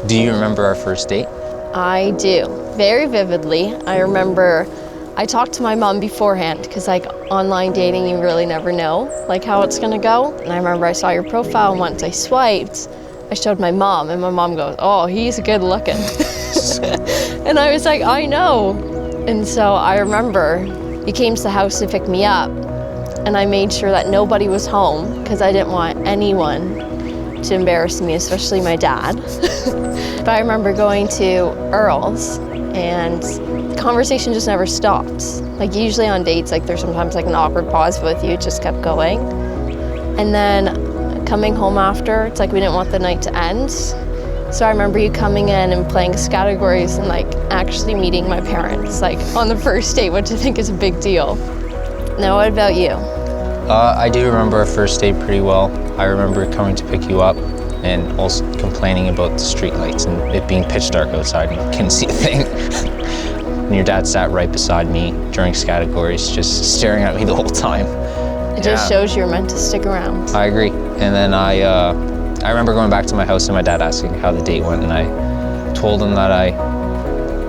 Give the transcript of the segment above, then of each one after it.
Do you remember our first date? I do, very vividly. I remember I talked to my mom beforehand because like online dating, you really never know like how it's gonna go. And I remember I saw your profile and once I swiped, I showed my mom and my mom goes, "Oh, he's good looking." And I was like, I know. And so I remember you came to the house to pick me up and I made sure that nobody was home because I didn't want anyone to embarrass me, especially my dad. But I remember going to Earl's and the conversation just never stopped. Like usually on dates, like there's sometimes like an awkward pause, but with you it just kept going. And then coming home after, it's like we didn't want the night to end. So I remember you coming in and playing categories and like actually meeting my parents, like on the first date, which I think is a big deal. Now, what about you? I do remember our first date pretty well. I remember coming to pick you up and also complaining about the street lights and it being pitch dark outside and you couldn't see a thing. And your dad sat right beside me during categories, just staring at me the whole time. It just shows you're meant to stick around. I agree. And then I remember going back to my house and my dad asking how the date went and I told him that I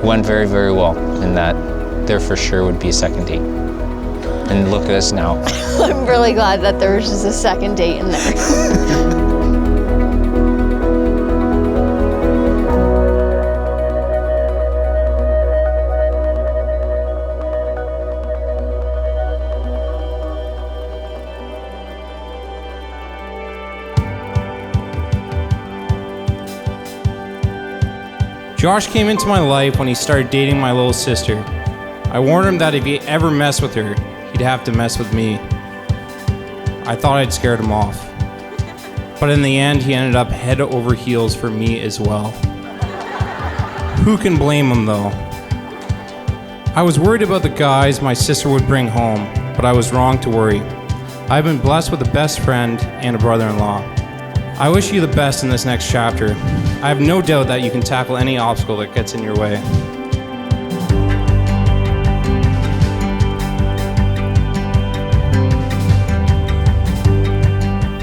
went very, very well and that there for sure would be a second date. And look at us now. I'm really glad that there was just a second date in there. Josh came into my life when he started dating my little sister. I warned him that if he ever messed with her, he'd have to mess with me. I thought I'd scared him off. But in the end, he ended up head over heels for me as well. Who can blame him though? I was worried about the guys my sister would bring home, but I was wrong to worry. I've been blessed with a best friend and a brother-in-law. I wish you the best in this next chapter. I have no doubt that you can tackle any obstacle that gets in your way.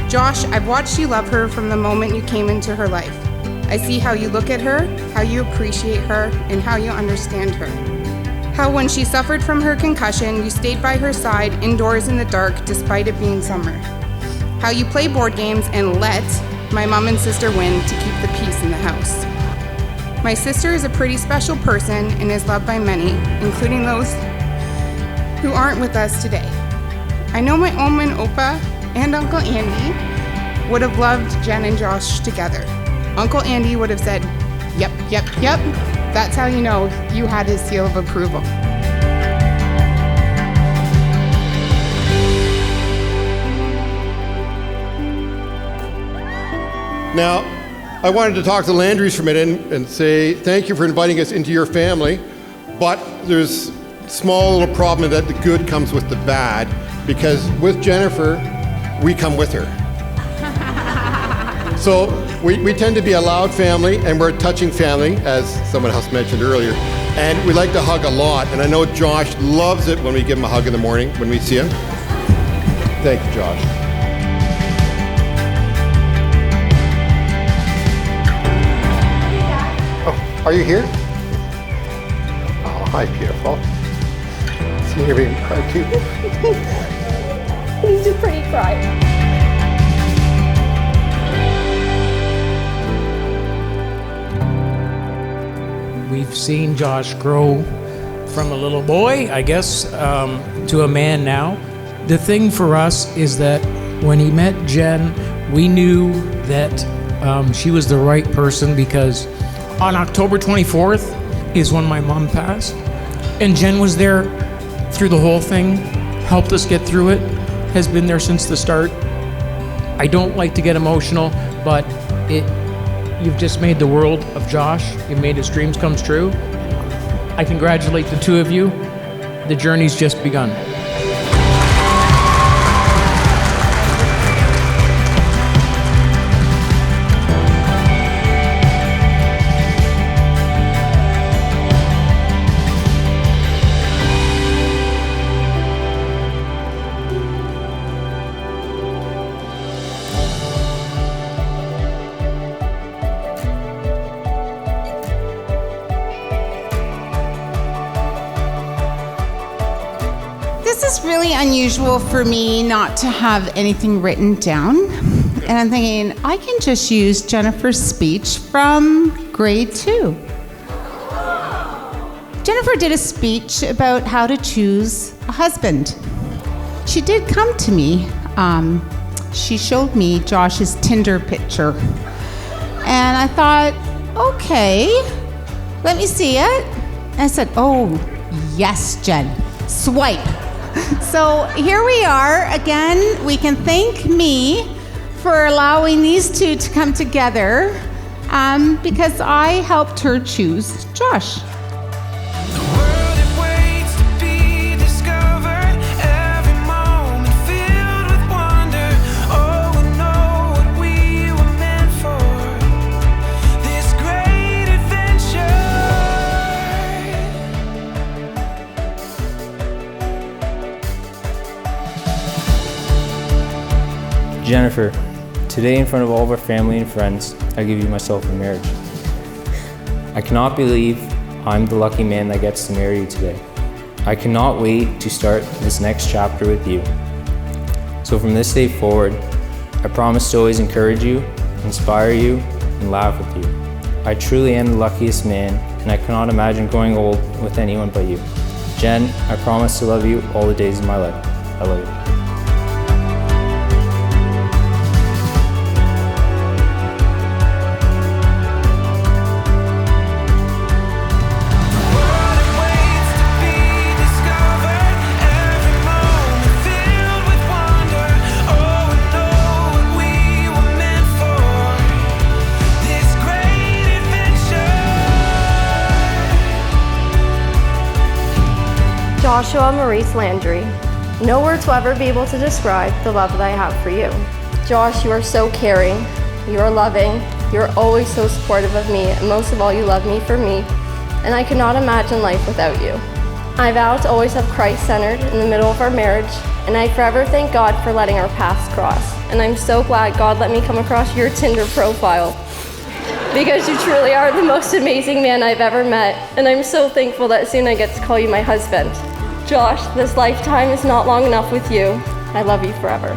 Josh, I've watched you love her from the moment you came into her life. I see how you look at her, how you appreciate her, and how you understand her. How when she suffered from her concussion, you stayed by her side indoors in the dark despite it being summer. How you play board games and let my mom and sister win to keep the peace in the house. My sister is a pretty special person and is loved by many, including those who aren't with us today. I know my Oma and Opa and Uncle Andy would have loved Jen and Josh together. Uncle Andy would have said, yep, yep, yep. That's how you know you had his seal of approval. Now, I wanted to talk to Landry's for a minute and say thank you for inviting us into your family, but there's a small little problem that the good comes with the bad, because with Jennifer, we come with her. So we tend to be a loud family and we're a touching family, as someone else mentioned earlier, and we like to hug a lot, and I know Josh loves it when we give him a hug in the morning when we see him. Thank you, Josh. Are you here? Oh, hi, beautiful. See you being cry too. He's a pretty cry. We've seen Josh grow from a little boy, I guess, to a man now. The thing for us is that when he met Jen, we knew that she was the right person, because on October 24th is when my mom passed, and Jen was there through the whole thing, helped us get through it, has been there since the start. I don't like to get emotional, but you've just made the world of Josh. You've made his dreams come true. I congratulate the two of you. The journey's just begun. this is really unusual for me not to have anything written down. And I'm thinking, I can just use Jennifer's speech from grade 2. Jennifer did a speech about how to choose a husband. She did come to me. She showed me Josh's Tinder picture. And I thought, okay, let me see it. And I said, oh, yes, Jen, swipe. So here we are. Again, we can thank me for allowing these two to come together because I helped her choose Josh. Jennifer, today in front of all of our family and friends, I give you myself in marriage. I cannot believe I'm the lucky man that gets to marry you today. I cannot wait to start this next chapter with you. So from this day forward, I promise to always encourage you, inspire you, and laugh with you. I truly am the luckiest man, and I cannot imagine growing old with anyone but you. Jen, I promise to love you all the days of my life. I love you. Joshua Maurice Landry. No words will ever be able to describe the love that I have for you. Josh, you are so caring, you are loving, you're always so supportive of me, and most of all, you love me for me, and I could not imagine life without you. I vow to always have Christ-centered in the middle of our marriage, and I forever thank God for letting our paths cross. And I'm so glad God let me come across your Tinder profile, because you truly are the most amazing man I've ever met, and I'm so thankful that soon I get to call you my husband. Josh, this lifetime is not long enough with you. I love you forever.